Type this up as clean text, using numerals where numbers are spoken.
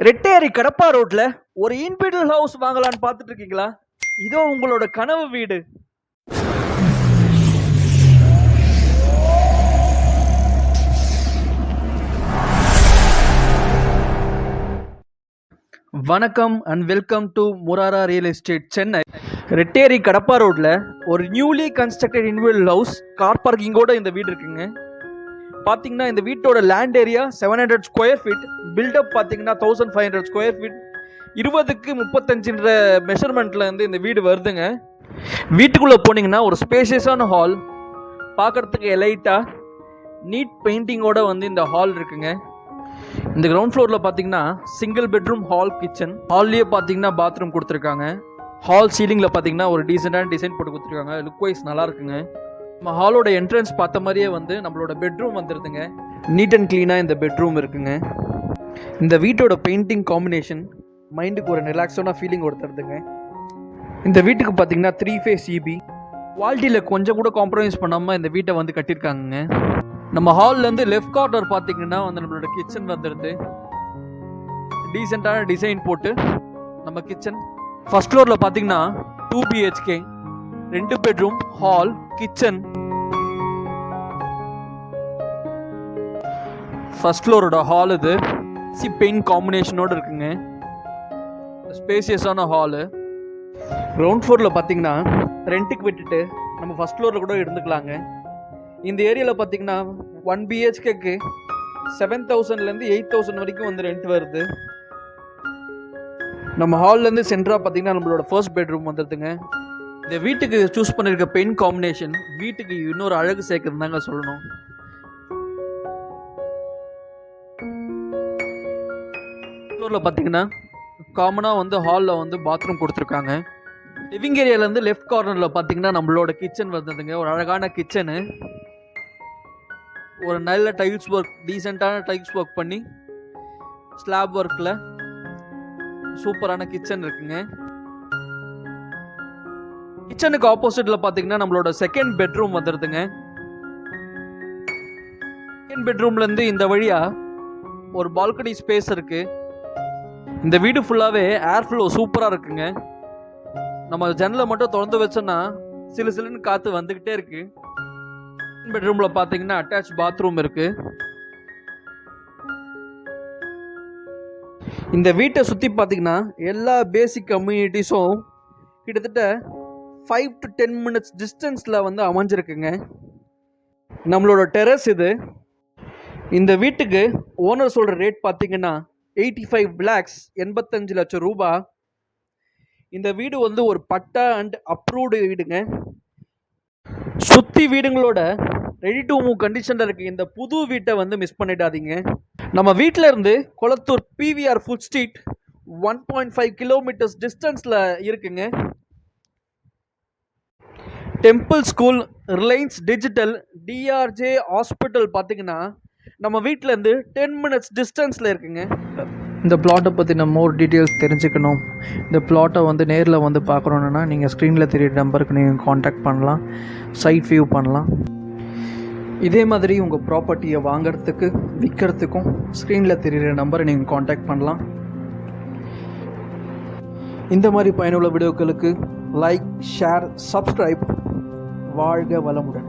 ரெட்டேரி கடப்பா ரோட்ல ஒரு inbuilt house வாங்கலான்னு பார்த்துட்டு இருக்கீங்களா? இதோ உங்களோட கனவு வீடு. வணக்கம் and welcome to Murara real estate Chennai. Retteri Kadappa ரோட்ல ஒரு newly constructed inbuilt house, car பார்க்கிங்கோட இந்த வீடு இருக்குங்க. பார்த்தீங்கன்னா இந்த வீட்டோட land area 700 square feet, buildup பார்த்தீங்கன்னா 1500 ஸ்கொயர் ஃபீட், 20க்கு 35 மெஷர்மெண்ட்ல இருந்து இந்த வீடு வருதுங்க. வீட்டுக்குள்ளே போனீங்கன்னா ஒரு ஸ்பேஷியஸான ஹால், பார்க்குறதுக்கு எலைட்டாக நீட் பெயிண்டிங்கோட வந்து இந்த ஹால் இருக்குங்க. இந்த கிரவுண்ட் ஃப்ளோரில் பார்த்தீங்கன்னா சிங்கிள் பெட்ரூம் ஹால், கிச்சன். ஹால்லேயே பார்த்தீங்கன்னா பாத்ரூம் கொடுத்துருக்காங்க. ஹால் சீலிங்கில் பார்த்தீங்கன்னா ஒரு டீசெண்டான டிசைன் போட்டு கொடுத்துருக்காங்க. லுக் வைஸ் நல்லா இருக்குங்க. நம்ம ஹாலோட என்ட்ரன்ஸ் பார்த்த மாதிரியே வந்து நம்மளோட பெட்ரூம் வந்துடுதுங்க. நீட் அண்ட் க்ளீனாக இந்த பெட்ரூம் இருக்குங்க. இந்த வீட்டோட பெயிண்டிங் காம்பினேஷன் மைண்டுக்கு ஒரு ரிலாக்ஸான ஃபீலிங் கொடுத்துருதுங்க. இந்த வீட்டுக்கு பார்த்தீங்கன்னா 3 ஃபேஸ் EB, குவாலிட்டியில் கொஞ்சம் கூட காம்ப்ரமைஸ் பண்ணாமல் இந்த வீட்டை வந்து கட்டியிருக்காங்க. நம்ம ஹால்லேருந்து லெஃப்ட் கார்னர் பார்த்தீங்கன்னா வந்து நம்மளோட கிச்சன் வந்துடுது. டீசெண்டான டிசைன் போட்டு நம்ம கிச்சன். ஃபர்ஸ்ட் ஃப்ளோரில் பார்த்தீங்கன்னா 2 BHK, 2 bedroom, hall, kitchen. First ஃப்ளோரோட ஹால் இது பெயிண்ட் காம்பினேஷனோடு இருக்குங்க. ஸ்பேசியஸான ஹாலு. கிரவுண்ட் ஃப்ளோரில் பார்த்தீங்கன்னா ரெண்ட்டுக்கு விட்டுட்டு நம்ம ஃபர்ஸ்ட் ஃப்ளோரில் கூட இருந்துக்கலாங்க. இந்த ஏரியாவில் பார்த்தீங்கன்னா 1 BHKக்கு 7000லேருந்து 8000 வரைக்கும் வந்து ரெண்ட் வருது. நம்ம ஹால்லேருந்து சென்டராக பார்த்தீங்கன்னா நம்மளோட ஃபர்ஸ்ட் பெட்ரூம் வந்துடுதுங்க. இந்த வீட்டுக்கு சூஸ் பண்ணியிருக்க பெயிண்ட் காம்பினேஷன் வீட்டுக்கு இன்னொரு அழகு சேர்க்குறது தாங்க சொல்லணும். ஃப்ளோரில் பார்த்தீங்கன்னா காமனாக வந்து ஹாலில் வந்து பாத்ரூம் கொடுத்துருக்காங்க. லிவிங் ஏரியாவிலேருந்து லெஃப்ட் கார்னரில் பார்த்தீங்கன்னா நம்மளோட கிச்சன் வந்ததுங்க. ஒரு அழகான கிச்சனு, ஒரு நல்ல டைல்ஸ் ஒர்க், டீசெண்டான டைல்ஸ் ஒர்க் பண்ணி ஸ்லாப் ஒர்க்கில் சூப்பரான கிச்சன் இருக்குங்க. கிச்சனுக்கு ஆப்போசிட்ல பாத்தீங்கன்னா நம்மளோட செகண்ட் பெட்ரூம் வந்துடுதுங்க. செகண்ட் பெட்ரூம்ல இருந்து இந்த வழியா ஒரு பால்கனி ஸ்பேஸ் இருக்கு. இந்த வீடு ஃபுல்லாவே ஏர் ஃப்ளோ சூப்பரா இருக்குங்க. நம்ம ஜன்னலை மட்டும் திறந்து வச்சோம்னா சிலுன்னு காத்து வந்துகிட்டே இருக்கு. பெட்ரூம்ல பாத்தீங்கன்னா அட்டாச் பாத்ரூம் இருக்கு. இந்த வீட்டை சுத்தி பாத்தீங்கன்னா எல்லா பேசிக் கம்யூனிட்டிஸும் கிட்டத்தட்ட 5 to 10 minutes டிஸ்டன்ஸில் வந்து அமைஞ்சிருக்குங்க. நம்மளோட டெரஸ் இது. இந்த வீட்டுக்கு ஓனர் சொல்கிற ரேட் பார்த்தீங்கன்னா 85 lakhs, 85 லட்சம் ரூபாய். இந்த வீடு வந்து ஒரு பட்டா அண்ட் அப்ரூவ்டு வீடுங்க. சுற்றி வீடுங்களோட ரெடி டு மூவ் கண்டிஷனில் இருக்குது. இந்த புது வீட்டை வந்து மிஸ் பண்ணிடாதீங்க. நம்ம வீட்டில் இருந்து Kolathur PVR food street 1.5 kilometres டிஸ்டன்ஸில் இருக்குங்க. Temple school, Reliance digital, DRJ hospital பார்த்தீங்கன்னா நம்ம வீட்டிலேருந்து 10 minutes டிஸ்டன்ஸில் இருக்குங்க. இந்த பிளாட்டை பற்றின மோர் டீட்டெயில்ஸ் தெரிஞ்சுக்கணும், இந்த பிளாட்டை வந்து நேரில் வந்து பார்க்கணுன்னா நீங்கள் ஸ்க்ரீனில் தெரியுற நம்பருக்கு நீங்கள் காண்டாக்ட் பண்ணலாம், சைட் வியூ பண்ணலாம். இதே மாதிரி உங்கள் ப்ராப்பர்ட்டியை வாங்கிறதுக்கு விற்கிறதுக்கும் ஸ்க்ரீனில் தெரிகிற நம்பரை நீங்கள் காண்டாக்ட் பண்ணலாம். இந்த மாதிரி பயனுள்ள வீடியோக்களுக்கு லைக், ஷேர், சப்ஸ்கிரைப். வாழ்க வளமுடன்.